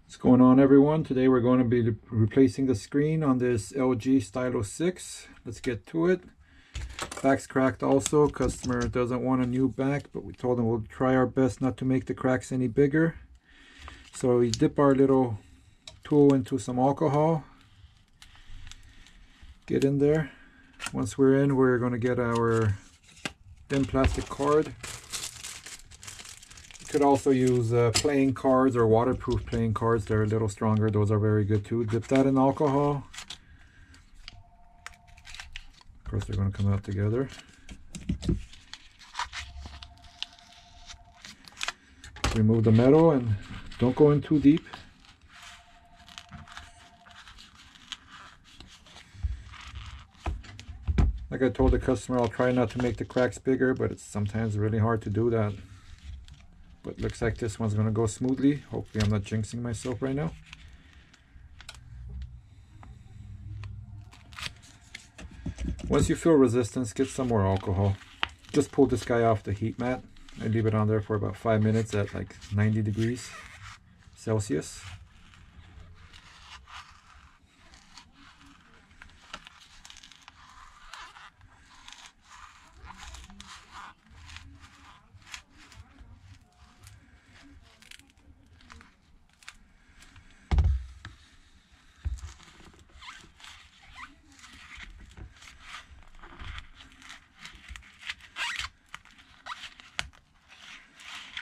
What's going on, everyone? Today we're going to be replacing the screen on this LG Stylo 6. Let's get to it. Back's cracked also. Customer doesn't want a new back, but we told him we'll try our best not to make the cracks any bigger. So we dip our little tool into some alcohol. Get in there. Once we're in, we're going to get our thin plastic card. Could also use playing cards or waterproof playing cards. They're a little stronger. Those are very good too. Dip that in alcohol. Of course, they're going to come out together. Remove the metal and don't go in too deep. Like I told the customer, I'll try not to make the cracks bigger, but it's sometimes really hard to do that. But looks like this one's going to go smoothly. Hopefully I'm not jinxing myself right now. Once you feel resistance, get some more alcohol. Just pull this guy off the heat mat and leave it on there for about 5 minutes at like 90 degrees Celsius.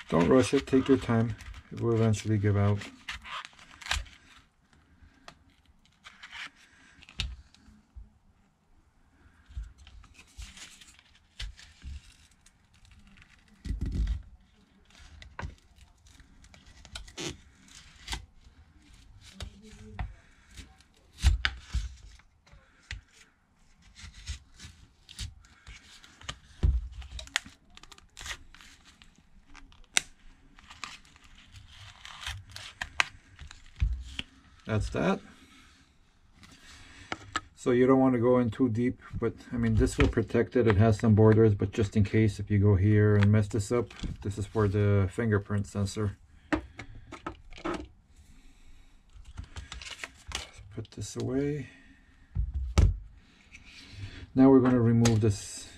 Don't rush it, take your time. It will eventually give out. That's that. So you don't want to go in too deep, but I mean, this will protect it. It has some borders, but just in case if you go here and mess this up, this is for the fingerprint sensor. Put this away. Now we're going to remove this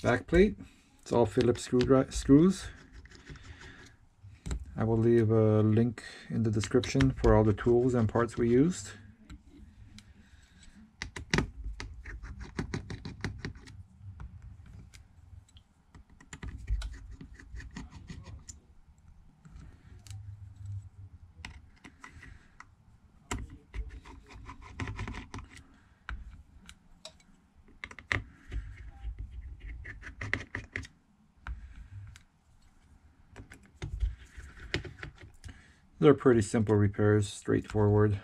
back plate. It's all Phillips screws. I will leave a link in the description for all the tools and parts we used. They're pretty simple repairs, straightforward.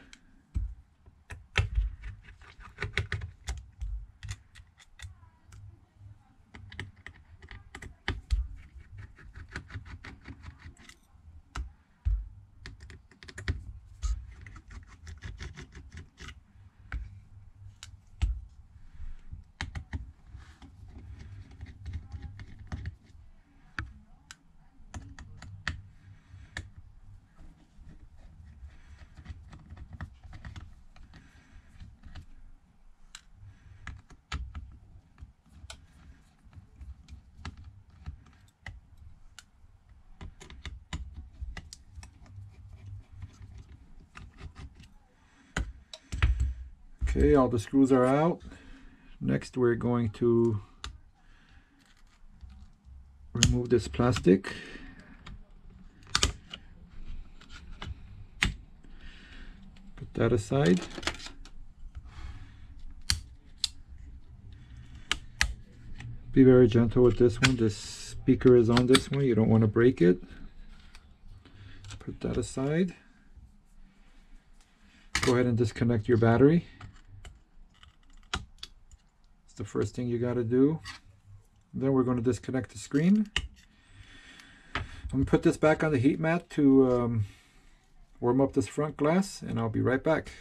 Okay, all the screws are out. Next we're going to remove this plastic. Put that aside. Be very gentle with this one. This speaker is on this one. You don't want to break it. Put that aside. Go ahead and disconnect your battery. It's the first thing you got to do. Then we're going to disconnect the screen. I'm going to put this back on the heat mat to warm up this front glass, and I'll be right back.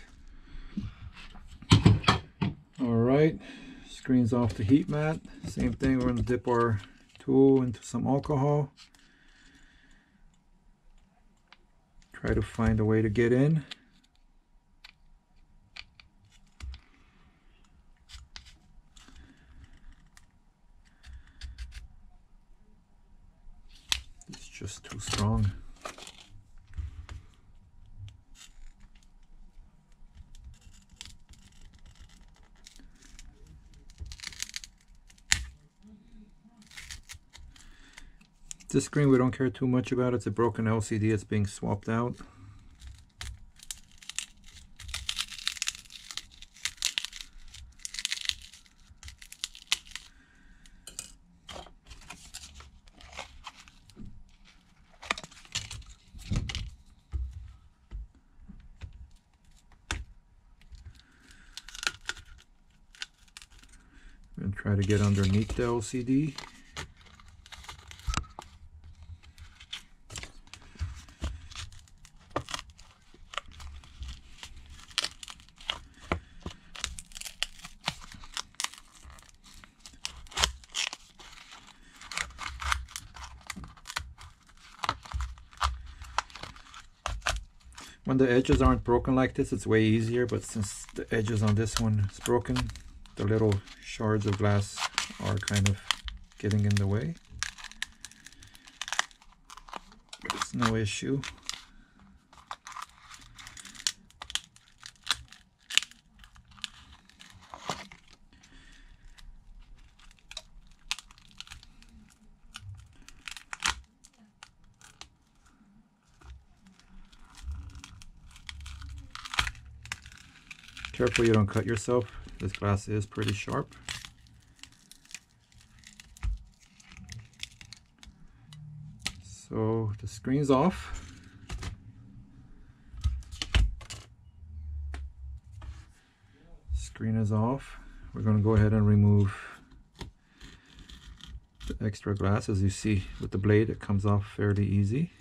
Alright, screen's off the heat mat. Same thing, we're going to dip our tool into some alcohol. Try to find a way to get in. It's just too strong. This screen we don't care too much about. It's a broken LCD. It's being swapped out. And try to get underneath the LCD. When the edges aren't broken like this, it's way easier, but since the edges on this one is broken, the little shards of glass are kind of getting in the way. But it's no issue. Careful you don't cut yourself. This glass is pretty sharp. So the screen's off. Screen is off. We're going to go ahead and remove the extra glass. As you see with the blade, it comes off fairly easy.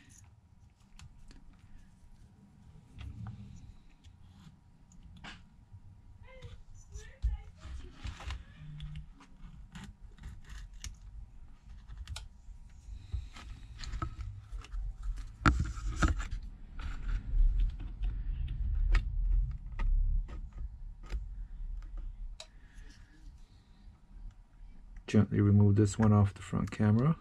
Gently remove this one off the front camera.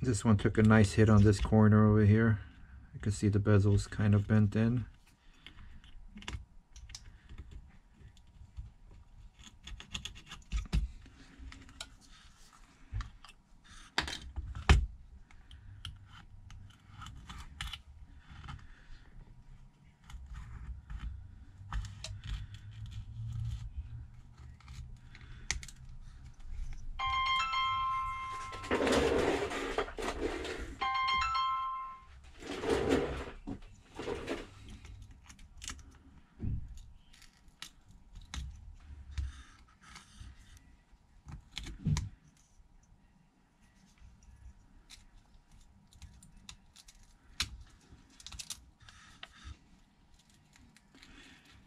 This one took a nice hit on this corner over here. You can see the bezel's kind of bent in.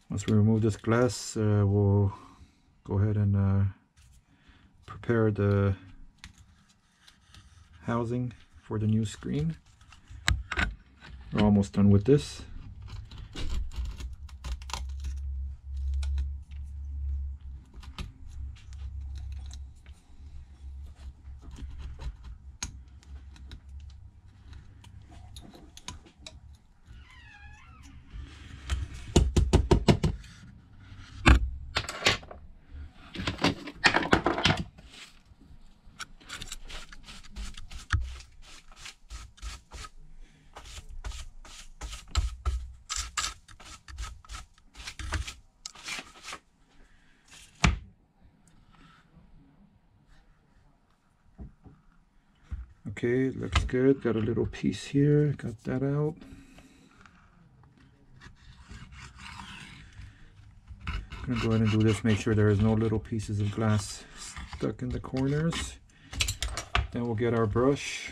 Once we remove this glass, we'll go ahead and prepare the housing for the new screen. We're almost done with this. Okay, looks good. Got a little piece here. Got that out. I'm gonna go ahead and do this, make sure there is no little pieces of glass stuck in the corners. Then we'll get our brush.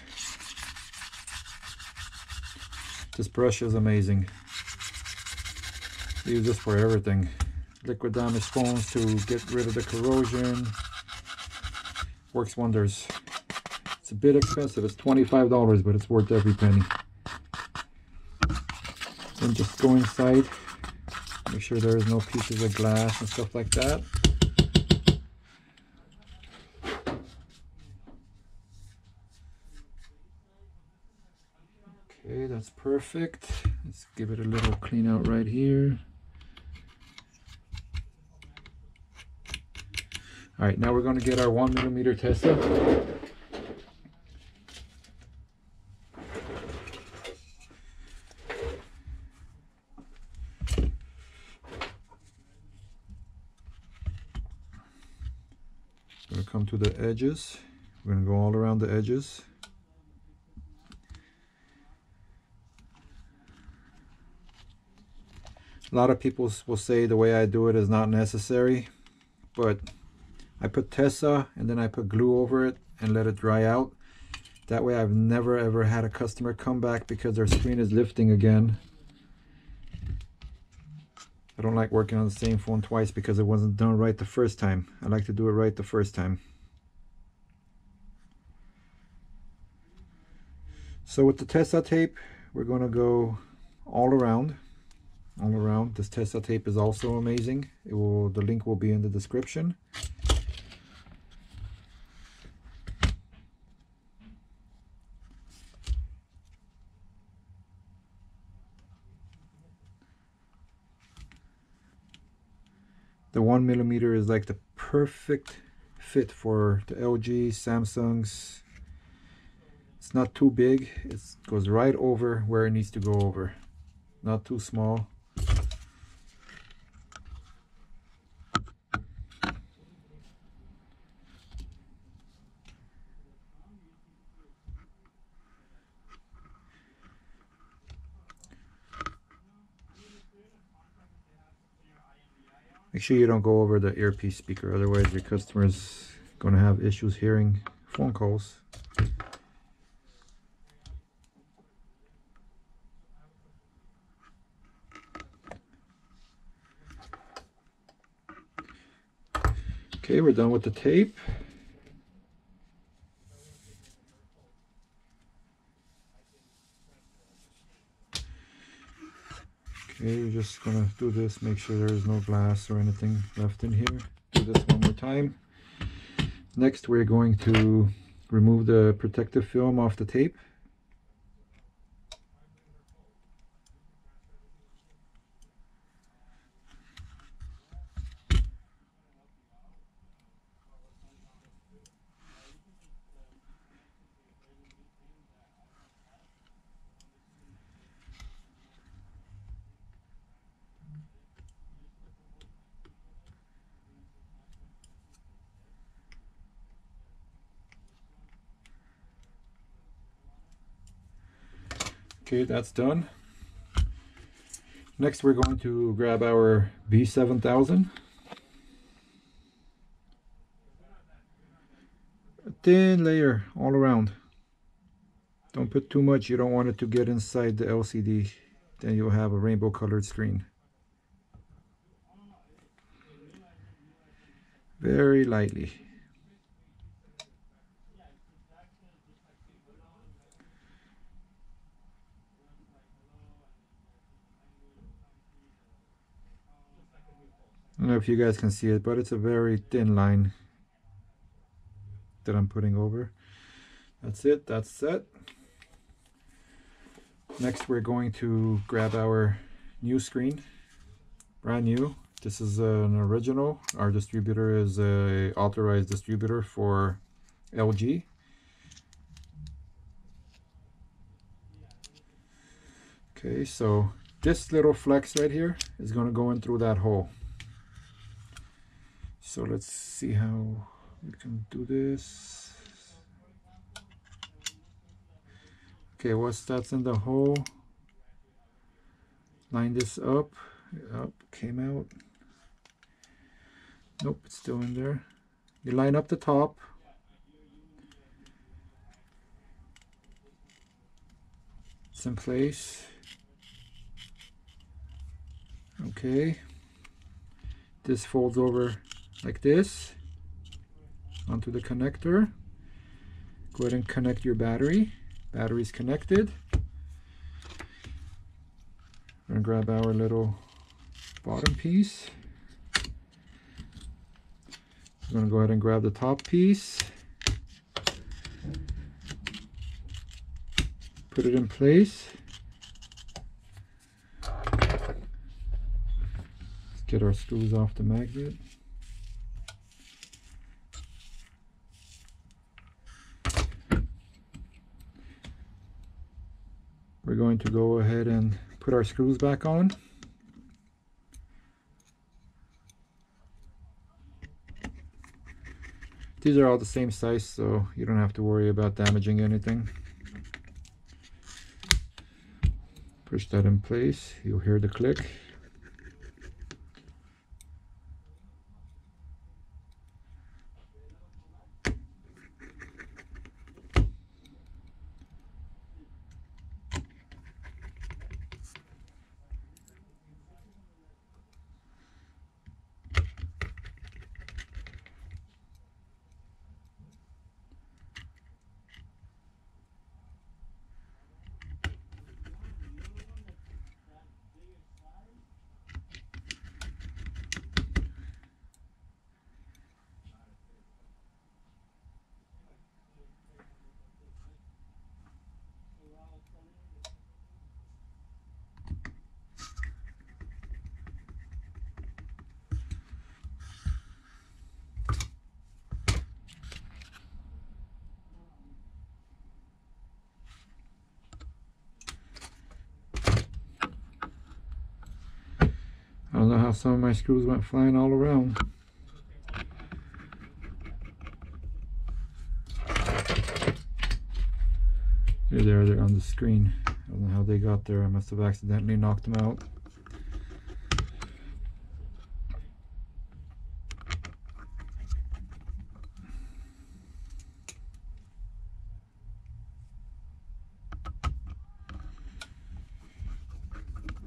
This brush is amazing. I use this for everything. Liquid damaged phones to get rid of the corrosion. Works wonders. It's a bit expensive, it's $25, but it's worth every penny. Then just go inside, make sure there's no pieces of glass and stuff like that. Okay, that's perfect. Let's give it a little clean out right here. All right, now we're going to get our 1mm Tesa. Going to come to the edges. We're going to go all around the edges. A lot of people will say the way I do it is not necessary, but I put Tesa and then I put glue over it and let it dry out. That way I've never ever had a customer come back because their screen is lifting again. I don't like working on the same phone twice because it wasn't done right the first time. I like to do it right the first time. So with the Tesa tape, we're going to go all around. All around. This Tesa tape is also amazing. The link will be in the description. The 1mm is like the perfect fit for the LG, Samsungs. It's not too big. It goes right over where it needs to go over. Not too small. Make sure you don't go over the earpiece speaker, otherwise your customer's going to have issues hearing phone calls. Okay, we're done with the tape. Okay, we're just gonna do this, make sure there is no glass or anything left in here. Do this one more time. Next, we're going to remove the protective film off the tape. Okay, that's done. Next, we're going to grab our B7000. A thin layer all around. Don't put too much, you don't want it to get inside the LCD. Then you'll have a rainbow colored screen. Very lightly. I don't know if you guys can see it, but it's a very thin line that I'm putting over. That's it, that's set. Next, we're going to grab our new screen, brand new. This is an original. Our distributor is a authorized distributor for LG. Okay, so this little flex right here is going to go in through that hole. So let's see how we can do this. Okay, once that's in the hole, line this up, came out. Nope, it's still in there. You line up the top. It's in place. Okay. This folds over like this onto the connector. Go ahead and connect your battery. Battery's connected. We're going to grab our little bottom piece. We're going to go ahead and grab the top piece. Put it in place. Let's get our screws off the magnet. We're going to go ahead and put our screws back on. These are all the same size, so you don't have to worry about damaging anything. Push that in place, you'll hear the click. I don't know how some of my screws went flying all around. Here they're on the screen. I don't know how they got there. I must have accidentally knocked them out.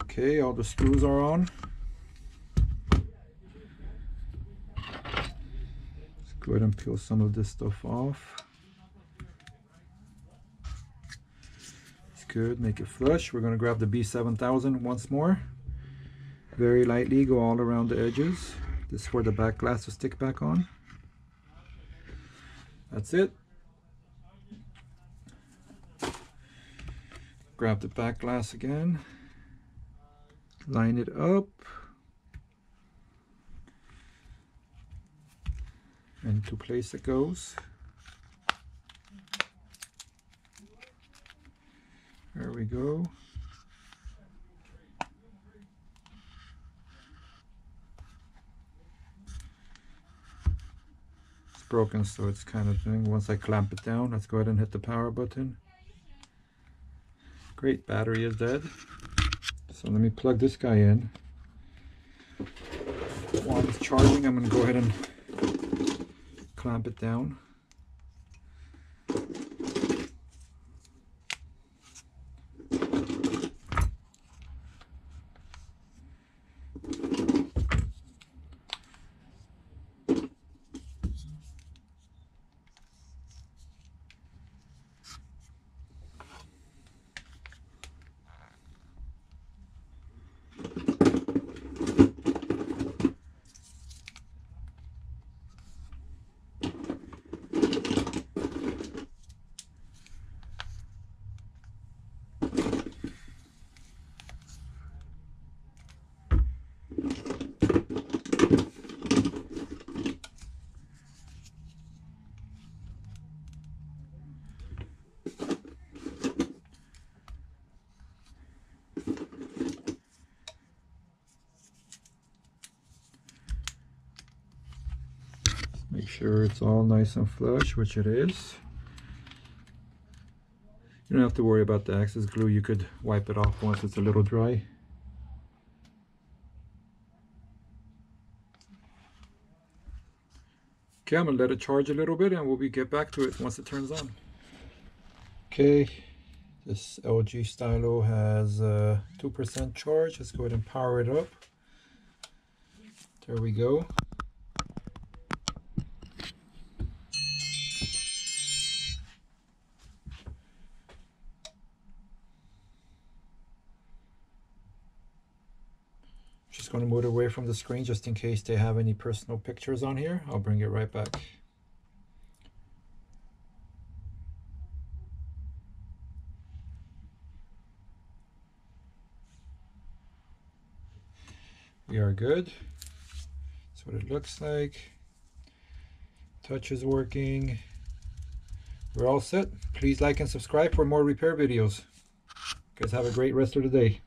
Okay, all the screws are on. Let's go ahead and peel some of this stuff off. It's good, make it flush. We're going to grab the B7000 once more. Very lightly go all around the edges. This is for the back glass to stick back on. That's it. Grab the back glass again. Line it up. Into place it goes. There we go. It's broken, so it's kind of thing. Once I clamp it down, let's go ahead and hit the power button. Great, battery is dead. So let me plug this guy in. While it's charging, I'm going to go ahead and clamp it down. Make sure it's all nice and flush, which it is. You don't have to worry about the excess glue. You could wipe it off once it's a little dry. Okay, I'm gonna let it charge a little bit and we'll get back to it once it turns on. Okay, this LG Stylo has 2% charge. Let's go ahead and power it up. There we go. Just going to move it away from the screen just in case they have any personal pictures on here. I'll bring it right back. We are good. That's what it looks like. Touch is working. We're all set. Please like and subscribe for more repair videos. You guys have a great rest of the day.